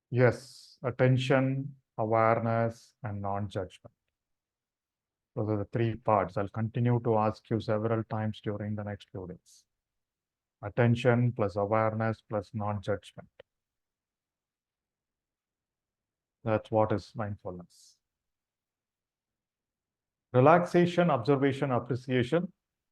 Yes, attention, awareness, and non-judgment. Those are the 3 parts. I'll continue to ask you several times during the next few days. Attention plus awareness plus non-judgment. That's what is mindfulness. Relaxation, observation, appreciation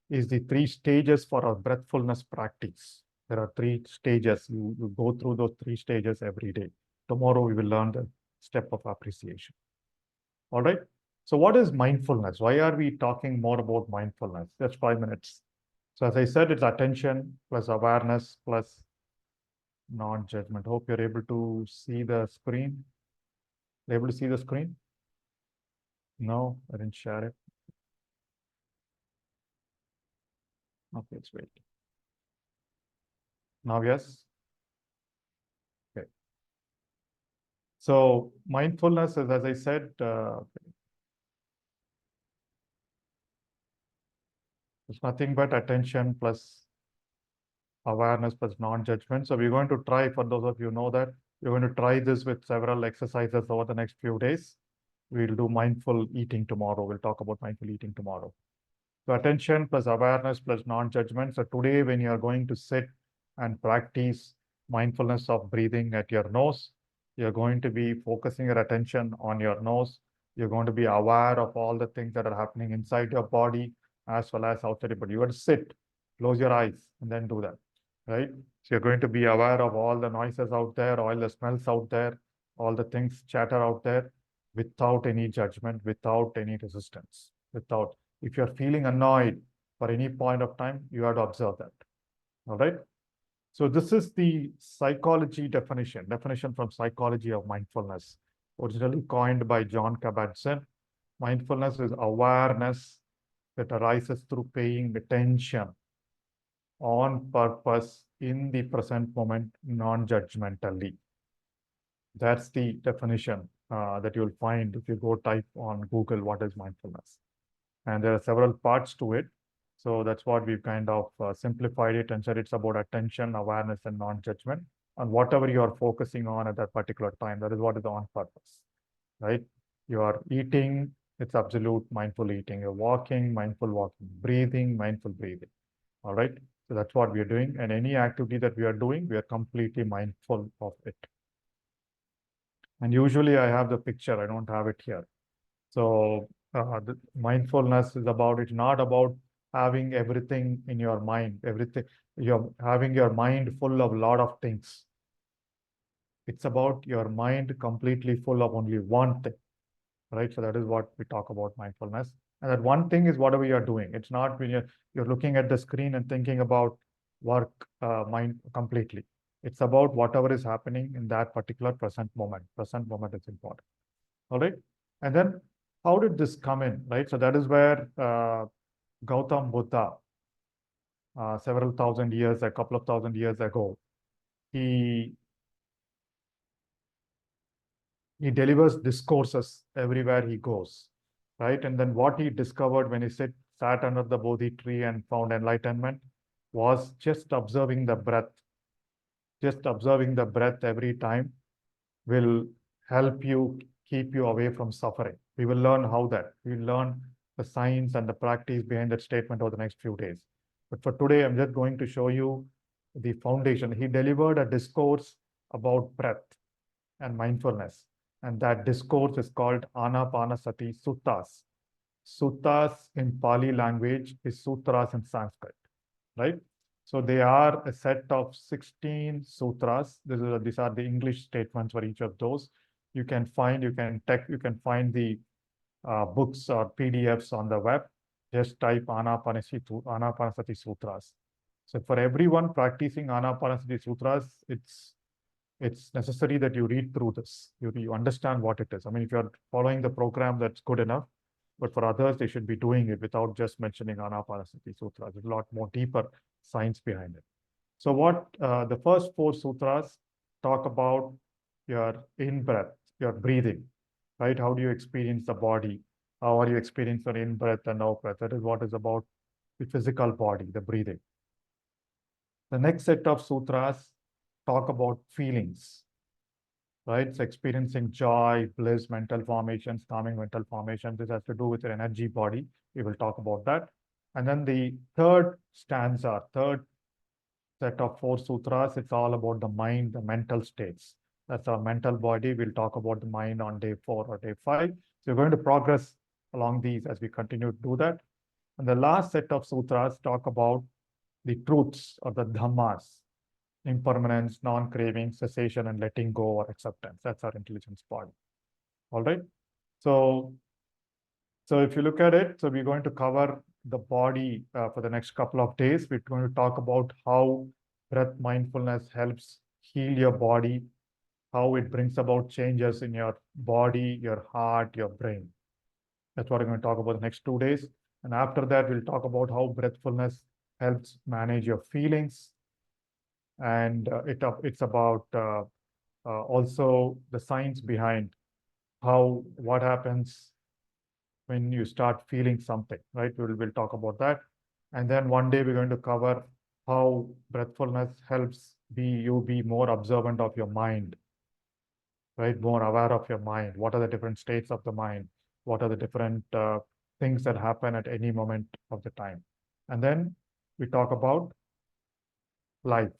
is the 3 stages for our breathfulness practice. There are 3 stages. You go through those 3 stages every day. Tomorrow we will learn the step of appreciation. All right. So what is mindfulness? Why are we talking more about mindfulness? Just 5 minutes. So as I said, it's attention plus awareness plus non-judgment. Hope you're able to see the screen. Able to see the screen? No, I didn't share it. Okay, let's wait. Now, yes. Okay. So mindfulness is, as I said, it's nothing but attention plus awareness plus non-judgment. So we're going to try, for those of you who know that, we're going to try this with several exercises over the next few days. We'll do mindful eating tomorrow. We'll talk about mindful eating tomorrow. So attention plus awareness plus non-judgment. So today, when you're going to sit and practice mindfulness of breathing at your nose, you're going to be focusing your attention on your nose. You're going to be aware of all the things that are happening inside your body as well as outside your body. You got to sit, close your eyes, and then do that, right? So you're going to be aware of all the noises out there, all the smells out there, all the things chatter out there without any judgment, without any resistance, without. If you're feeling annoyed for any point of time, you have to observe that. All right. So this is the psychology definition from psychology of mindfulness, originally coined by John Kabat-Zinn. Mindfulness is awareness that arises through paying attention on purpose in the present moment, non-judgmentally. That's the definition that you'll find if you go type on Google, what is mindfulness? And there are several parts to it. So that's what we've kind of simplified it and said it's about attention, awareness, and non-judgment on whatever you are focusing on at that particular time. That is what is on purpose, right? You are eating, it's absolute mindful eating. You're walking, mindful walking. Breathing, mindful breathing. All right. So that's what we are doing. And any activity that we are doing, we are completely mindful of it. And usually I have the picture, I don't have it here. So the mindfulness is about, it's not about having everything in your mind, everything, you're having your mind full of a lot of things. It's about your mind completely full of only one thing, right? So that is what we talk about mindfulness. And that one thing is whatever you're doing. It's not when you're looking at the screen and thinking about work mind completely. It's about whatever is happening in that particular present moment. Present moment is important. All right. And then how did this come in, right? So that is where Gautam Buddha, several thousand years, a couple of thousand years ago, he delivers discourses everywhere he goes, right? And then what he discovered when he sat under the Bodhi tree and found enlightenment was just observing the breath. Just observing the breath every time will help you keep you away from suffering. We will learn how that. We will learn the science and the practice behind that statement over the next few days. But for today, I'm just going to show you the foundation. He delivered a discourse about breath and mindfulness. And that discourse is called Anapanasati Suttas. Suttas in Pali language is sutras in Sanskrit, right? So they are a set of 16 sutras. These are the English statements for each of those. You can find the books or PDFs on the web. Just type Anapanasati Sutras. So for everyone practicing Anapanasati Sutras, it's necessary that you read through this. You understand what it is. I mean, if you're following the program, that's good enough. But for others, they should be doing it without just mentioning Anapanasati Sutras. There's a lot more deeper science behind it. So what the first four sutras talk about your in-breath, your breathing, right? How do you experience the body? How are you experiencing your in-breath and out-breath? That is what is about the physical body, the breathing. The next set of sutras talk about feelings, right? It's experiencing joy, bliss, mental formations, calming mental formations. This has to do with your energy body. We will talk about that. And then the third set of four sutras, it's all about the mind, the mental states. That's our mental body. We'll talk about the mind on day 4 or day 5. So we're going to progress along these as we continue to do that. And the last set of sutras talk about the truths or the dhammas, impermanence, non-craving, cessation, and letting go or acceptance. That's our intelligence body. All right. So if you look at it, so we're going to cover the body for the next couple of days. We're going to talk about how breath mindfulness helps heal your body, how it brings about changes in your body, your heart, your brain. That's what we're going to talk about the next 2 days. And after that, we'll talk about how breathfulness helps manage your feelings. And it's about also the science behind what happens when you start feeling something, right? We'll talk about that. And then one day we're going to cover how breathfulness helps you be more observant of your mind, right? More aware of your mind. What are the different states of the mind? What are the different things that happen at any moment of the time? And then we talk about life,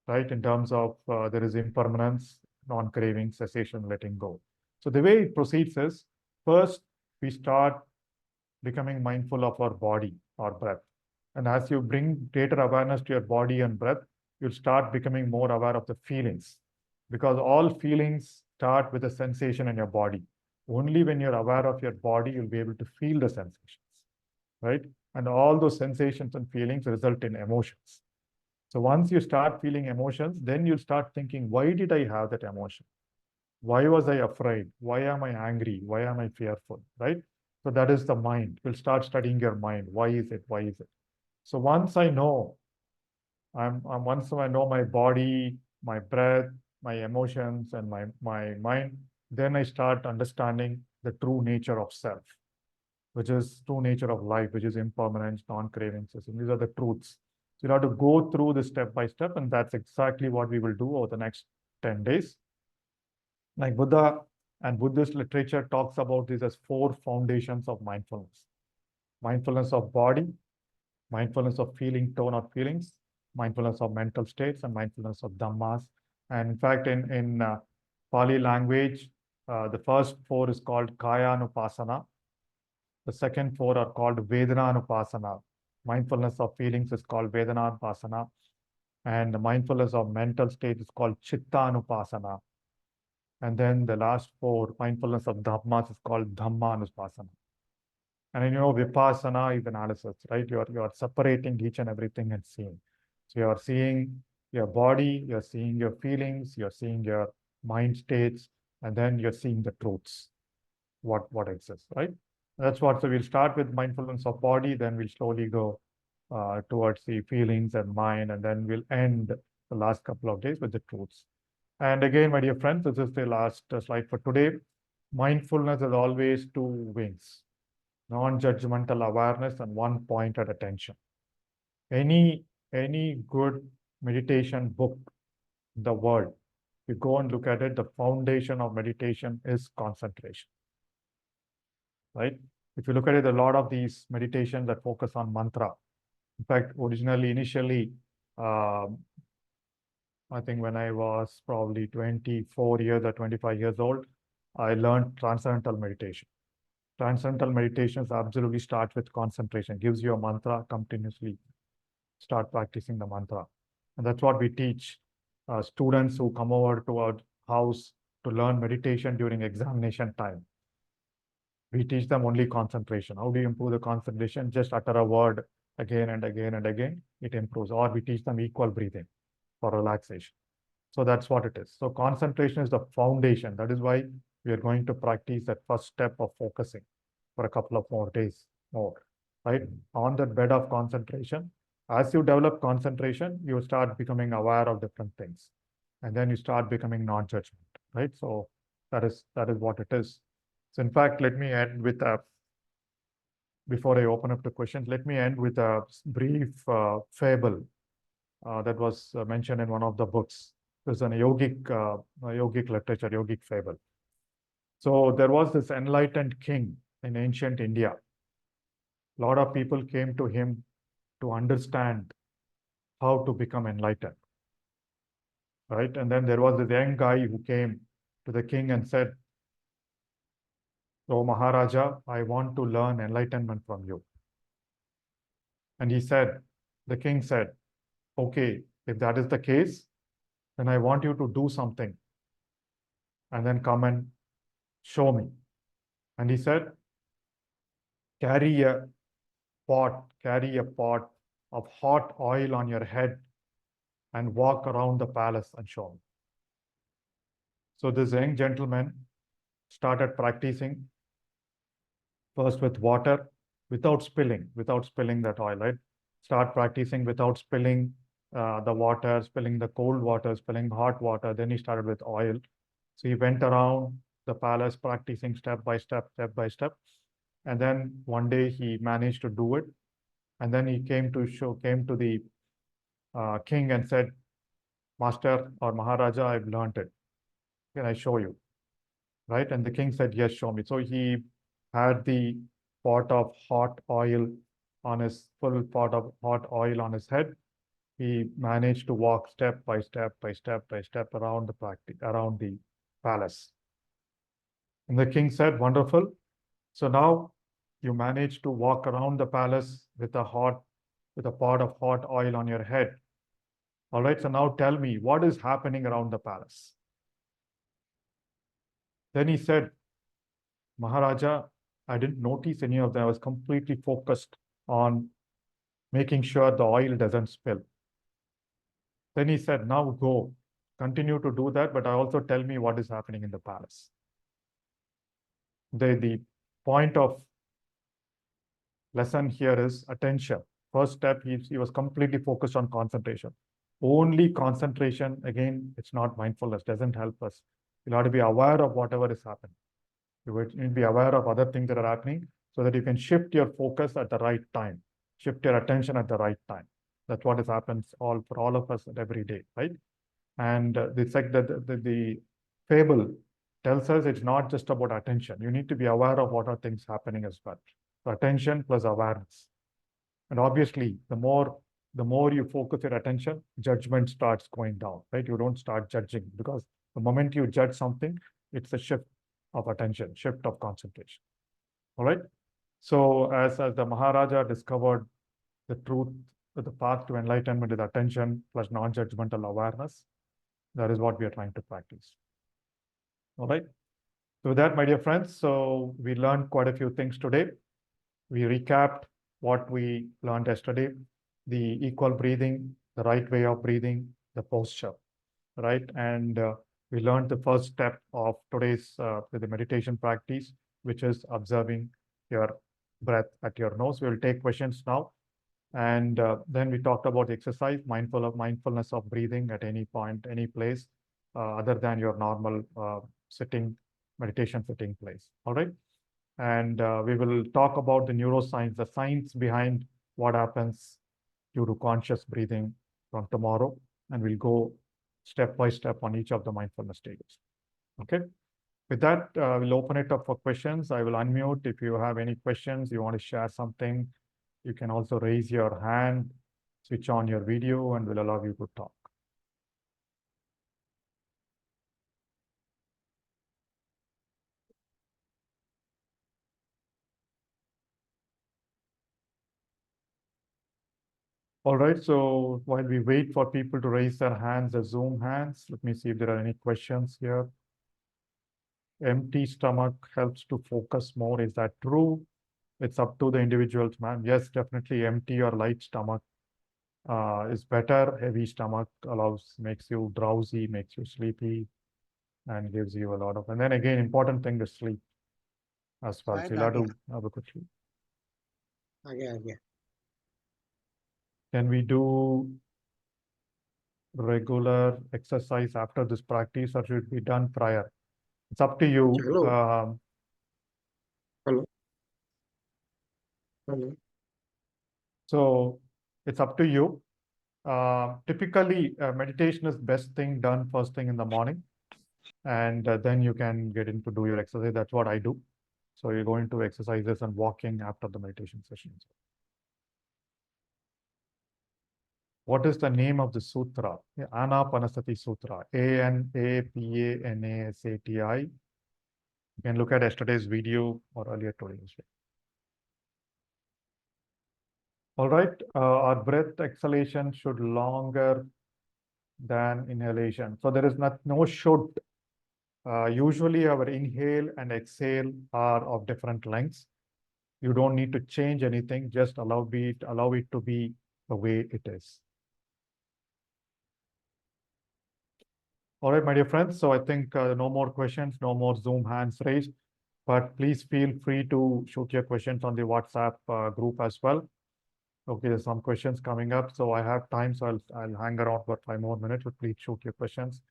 right? In terms of there is impermanence, non-craving, cessation, letting go. So the way it proceeds is, first, we start becoming mindful of our body, our breath. And as you bring greater awareness to your body and breath, you'll start becoming more aware of the feelings, because all feelings start with a sensation in your body. Only when you're aware of your body, you'll be able to feel the sensations, right? And all those sensations and feelings result in emotions. So once you start feeling emotions, then you'll start thinking, why did I have that emotion? Why was I afraid? Why am I angry? Why am I fearful, right? So that is the mind. You'll start studying your mind. Why is it? Why is it? So once I know, once I know my body, my breath, my emotions, and my mind, then I start understanding the true nature of self, which is true nature of life, which is impermanence, non-craving system. These are the truths. So you have to go through this step by step, and that's exactly what we will do over the next 10 days. Like Buddha and Buddhist literature talks about these as 4 foundations of mindfulness. Mindfulness of body, mindfulness of feeling, tone of feelings, mindfulness of mental states, and mindfulness of dhammas. And in fact, in Pali language, the first 4 is called Kayanupasana. The second 4 are called Vedananupasana. Mindfulness of feelings is called Vedananupasana. And the mindfulness of mental state is called Chittanupasana. And then the last 4, mindfulness of dhammas, is called Dhammanuspasana. And then, Vipassana is analysis, right? You are separating each and everything and seeing. So you are seeing your body, you're seeing your feelings, you're seeing your mind states, and then you're seeing the truths, what exists, right? That's what, so we'll start with mindfulness of body, then we'll slowly go towards the feelings and mind, and then we'll end the last couple of days with the truths. And again, my dear friends, this is the last slide for today. Mindfulness is always two wings, non-judgmental awareness and one-pointed attention. Any good meditation book in the world, you go and look at it, the foundation of meditation is concentration, right? If you look at it, a lot of these meditations that focus on mantra. In fact, initially, I think when I was probably 24 years or 25 years old, I learned transcendental meditation. Transcendental meditations absolutely start with concentration, gives you a mantra, continuously start practicing the mantra. And that's what we teach students who come over to our house to learn meditation during examination time. We teach them only concentration. How do you improve the concentration? Just utter a word again and again and again, it improves. Or we teach them equal breathing for relaxation. So that's what it is. So concentration is the foundation. That is why we are going to practice that first step of focusing for a couple of more days more, right? On that bed of concentration, as you develop concentration, you start becoming aware of different things. And then you start becoming non-judgment, right? So that is what it is. So in fact, let me end with before I open up to questions, let me end with a brief fable that was mentioned in one of the books. There's an yogic literature, yogic fable. So there was this enlightened king in ancient India. A lot of people came to him to understand how to become enlightened, right? And then there was this young guy who came to the king and said, "Oh, Maharaja, I want to learn enlightenment from you." And the king said, "Okay, if that is the case, then I want you to do something and then come and show me." And he said, carry a pot of hot oil on your head and walk around the palace and show me. So this young gentleman started practicing first with water without spilling that oil, right? Start practicing without spilling the water, spilling the cold water, spilling hot water. Then he started with oil. So he went around the palace practicing step by step. And then one day he managed to do it. And then he came to the king and said, "Master or Maharaja, I've learned it. Can I show you?" Right? And the king said, "Yes, show me." So he had the pot of hot oil full pot of hot oil on his head. He managed to walk step by step around the palace. And the king said, "Wonderful. So now you managed to walk around the palace with a pot of hot oil on your head. All right, so now tell me, what is happening around the palace?" Then he said, "Maharaja, I didn't notice any of them. I was completely focused on making sure the oil doesn't spill." Then he said, "Now go, continue to do that, but also tell me what is happening in the palace." The point of lesson here is attention. First step, he was completely focused on concentration. Only concentration, again, it's not mindfulness, doesn't help us. You'll have to be aware of whatever is happening. You need to be aware of other things that are happening so that you can shift your focus at the right time, shift your attention at the right time. That's what happens for all of us every day, right? And the fable tells us it's not just about attention. You need to be aware of what are things happening as well. So attention plus awareness. And obviously, the more you focus your attention, judgment starts going down, right? You don't start judging, because the moment you judge something, it's a shift of attention, shift of concentration. All right. So as the Maharaja discovered the truth, the path to enlightenment is attention plus non-judgmental awareness. That is what we are trying to practice. All right. So with that, my dear friends, so we learned quite a few things today. We recapped what we learned yesterday, the equal breathing, the right way of breathing, the posture, right? And we learned the first step of today's the meditation practice, which is observing your breath at your nose. We'll take questions now. And then we talked about the exercise, mindfulness of breathing at any point, any place, other than your normal sitting, meditation sitting place. All right. And we will talk about the neuroscience, the science behind what happens due to conscious breathing from tomorrow. And we'll go step by step on each of the mindfulness stages. Okay. With that, we'll open it up for questions. I will unmute. If you have any questions, you want to share something, you can also raise your hand, switch on your video, and we'll allow you to talk. All right, so while we wait for people to raise their hands, the Zoom hands, let me see if there are any questions here. Empty stomach helps to focus more. Is that true? It's up to the individuals, man. Yes, definitely empty or light stomach is better. Heavy stomach makes you drowsy, makes you sleepy, and gives you a lot of, and then again, important thing is sleep as well. So you'll have to have a good sleep. Can we do regular exercise after this practice, or should it be done prior? It's up to you. Hello. Hello. So it's up to you. Typically, meditation is best thing done first thing in the morning, and then you can get into do your exercise. That's what I do. So you go into exercises and walking after the meditation sessions. What is the name of the sutra? Anapanasati Sutra. Anapanasati. You can look at yesterday's video or earlier today's. All right. Our breath exhalation should longer than inhalation. So there is no should. Usually our inhale and exhale are of different lengths. You don't need to change anything. Just allow it to be the way it is. All right, my dear friends. So I think no more questions, no more Zoom hands raised, but please feel free to shoot your questions on the WhatsApp group as well. Okay, there's some questions coming up. So I have time, so I'll hang around for 5 more minutes, but please shoot your questions.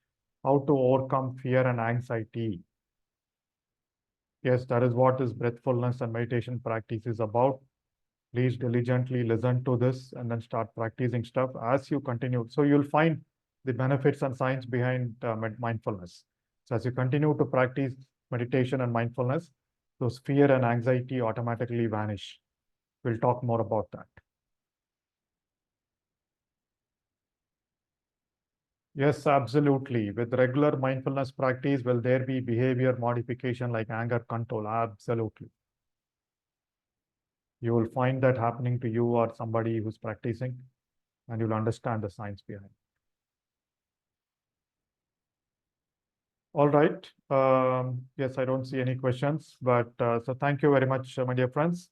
How to overcome fear and anxiety? Yes, that is what this breathfulness and meditation practice is about. Please diligently listen to this and then start practicing stuff as you continue. So you'll find the benefits and science behind mindfulness. So as you continue to practice meditation and mindfulness, those fear and anxiety automatically vanish. We'll talk more about that. Yes, absolutely. With regular mindfulness practice, will there be behavior modification like anger control? Absolutely. You will find that happening to you or somebody who's practicing, and you'll understand the science behind it. All right. Yes, I don't see any questions, but so thank you very much, my dear friends.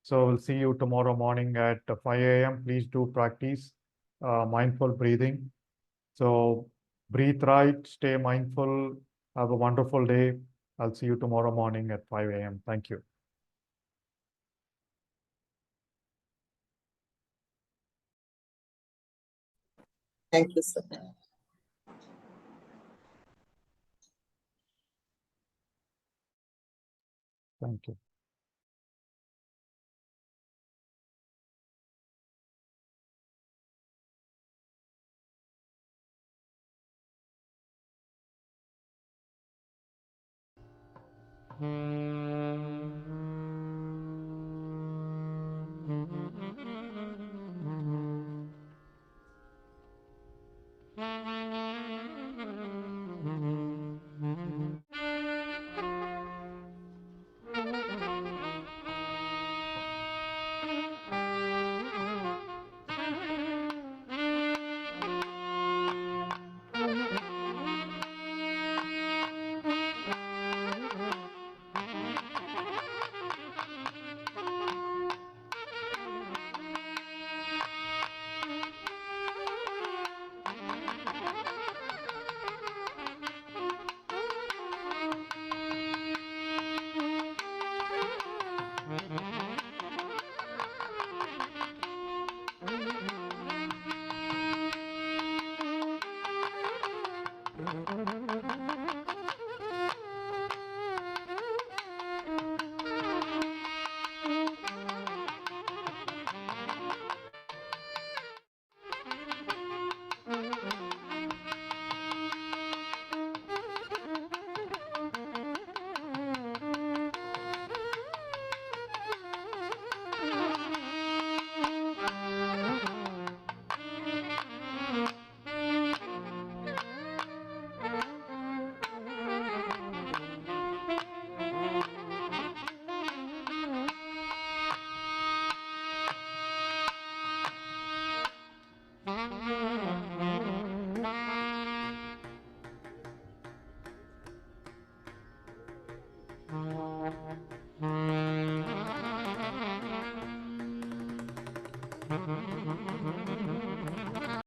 So we'll see you tomorrow morning at 5 a.m. Please do practice mindful breathing. So breathe right, stay mindful, have a wonderful day. I'll see you tomorrow morning at 5 a.m. Thank you. Thank you, sir. Thank you.